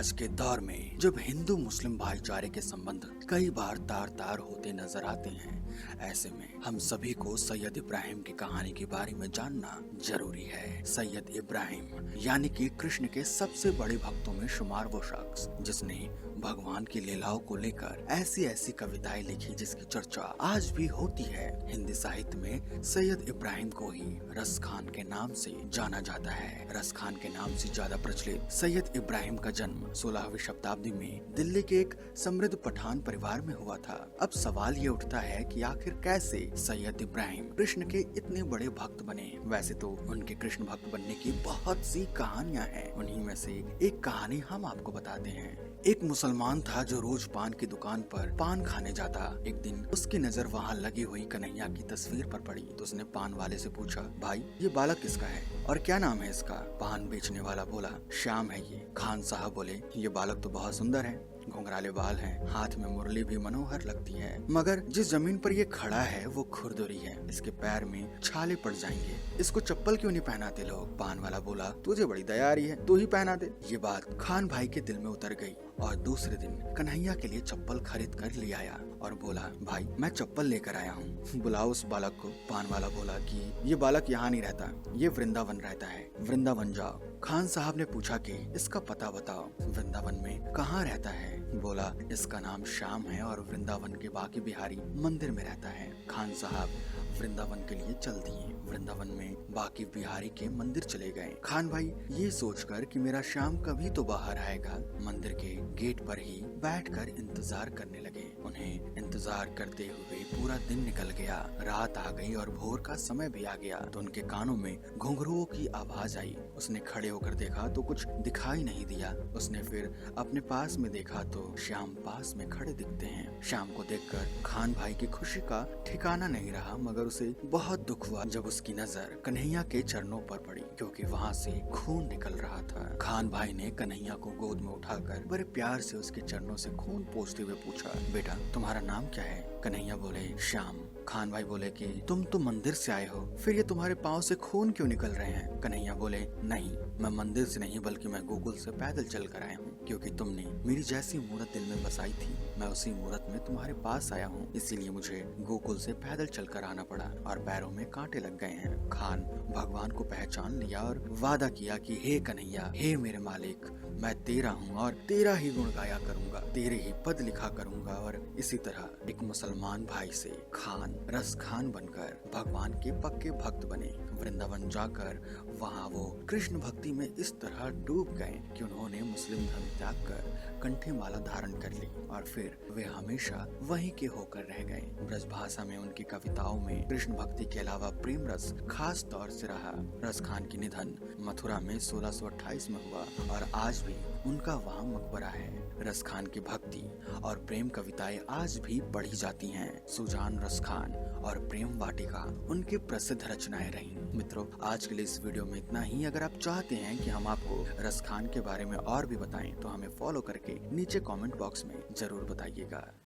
आज के दौर में जब हिंदू मुस्लिम भाईचारे के संबंध कई बार तार तार होते नजर आते हैं, ऐसे में हम सभी को सैयद इब्राहिम की कहानी के बारे में जानना जरूरी है। सैयद इब्राहिम यानी कि कृष्ण के सबसे बड़े भक्तों में शुमार वो शख्स जिसने भगवान की लीलाओं को लेकर ऐसी ऐसी कविताएं लिखी जिसकी चर्चा आज भी होती है। हिंदी साहित्य में सैयद इब्राहिम को ही रस खान के नाम से जाना जाता है। रस खान के नाम से ज्यादा प्रचलित सैयद इब्राहिम का जन्म 16वीं शताब्दी में दिल्ली के एक समृद्ध पठान परिवार में हुआ था। अब सवाल ये उठता है कि आखिर कैसे सैयद इब्राहिम कृष्ण के इतने बड़े भक्त बने। वैसे तो उनके कृष्ण भक्त बनने की बहुत सी कहानियां हैं, उन्हीं में से एक कहानी हम आपको बताते हैं। एक मुसलमान था जो रोज पान की दुकान पर पान खाने जाता। एक दिन उसकी नजर वहाँ लगी हुई कन्हैया की तस्वीर पर पड़ी तो उसने पान वाले से पूछा, भाई ये बालक किसका है और क्या नाम है इसका? पान बेचने वाला बोला, श्याम है ये। खान साहब बोले, ये बालक तो बहुत सुंदर है, घुंघराले बाल हैं, हाथ में मुरली भी मनोहर लगती है, मगर जिस जमीन पर ये खड़ा है वो खुरदुरी है, इसके पैर में छाले पड़ जाएंगे, इसको चप्पल क्यों नहीं पहनाते लोग? पान वाला बोला, तुझे बड़ी दया आ रही है, तू ही पहना दे। ये बात खान भाई के दिल में उतर गई और दूसरे दिन कन्हैया के लिए चप्पल खरीद कर ले आया और बोला, भाई मैं चप्पल लेकर आया हूँ, बुलाओ उस बालक को। पान वाला बोला कि ये बालक यहाँ नहीं रहता, ये वृंदावन रहता है, वृंदावन जाओ। खान साहब ने पूछा कि इसका पता बताओ, वृंदावन में कहाँ रहता है? बोला, इसका नाम श्याम है और वृंदावन के बाकी बिहारी मंदिर में रहता है। खान साहब वृंदावन के लिए चल दिए। वृंदावन में बाकी बिहारी के मंदिर चले गए। खान भाई ये सोचकर कि मेरा श्याम कभी तो बाहर आएगा, मंदिर के गेट पर ही बैठकर इंतजार करने लगे। उन्हें इंतजार करते हुए पूरा दिन निकल गया, रात आ गई और भोर का समय भी आ गया तो उनके कानों में घुंघरुओं की आवाज आई। उसने खड़े होकर देखा तो कुछ दिखाई नहीं दिया। उसने फिर अपने पास में देखा तो श्याम पास में खड़े दिखते हैं। श्याम को देखकर खान भाई की खुशी का ठिकाना नहीं रहा, मगर उसे बहुत दुख हुआ जब उसकी नजर कन्हैया के चरणों पर पड़ी, क्योंकि वहाँ से खून निकल रहा था। खान भाई ने कन्हैया को गोद में उठाकर बड़े प्यार से उसके चरणों से खून पोंछते हुए पूछा, बेटा तुम्हारा नाम क्या है? कन्हैया बोले, श्याम। खान भाई बोले कि तुम तो मंदिर से आए हो, फिर ये तुम्हारे पाँव से खून क्यों निकल रहे हैं? कन्हैया बोले, नहीं, मैं मंदिर से नहीं बल्कि मैं गोकुल से पैदल चल कर आया हूँ, क्योंकि तुमने मेरी जैसी मूरत दिल में बसाई थी, मैं उसी मूरत में तुम्हारे पास आया हूँ, इसीलिए मुझे गोकुल से पैदल चल कर आना पड़ा और पैरों में कांटे लग गए हैं। खान भगवान को पहचान लिया और वादा किया कि हे कन्हैया, हे मेरे मालिक, मैं तेरा हूँ और तेरा ही गुण गाया करूँगा, तेरे ही पद लिखा करूँगा। और इसी तरह एक मुसलमान भाई से खान रस खान बनकर भगवान के पक्के भक्त बने। वृंदावन जाकर वहाँ वो कृष्ण भक्ति में इस तरह डूब गए कि उन्होंने मुस्लिम धर्म त्याग कर कंठे माला धारण कर ली और फिर वे हमेशा वहीं के होकर रह गए। ब्रज भाषा में उनकी कविताओं में कृष्ण भक्ति के अलावा प्रेम रस खास तौर से रहा। रस खान की निधन मथुरा में 1628 में हुआ और आज भी उनका वहाँ मकबरा है। रस खान की भक्ति और प्रेम कविताएं आज भी पढ़ी जाती हैं। सुजान रस खान और प्रेम वाटिका उनकी प्रसिद्ध रचनाएं रहीं। मित्रों, आज के लिए इस वीडियो में इतना ही। अगर आप चाहते हैं कि हम आपको रस खान के बारे में और भी बताएं तो हमें फॉलो करके नीचे कमेंट बॉक्स में जरूर बताइएगा।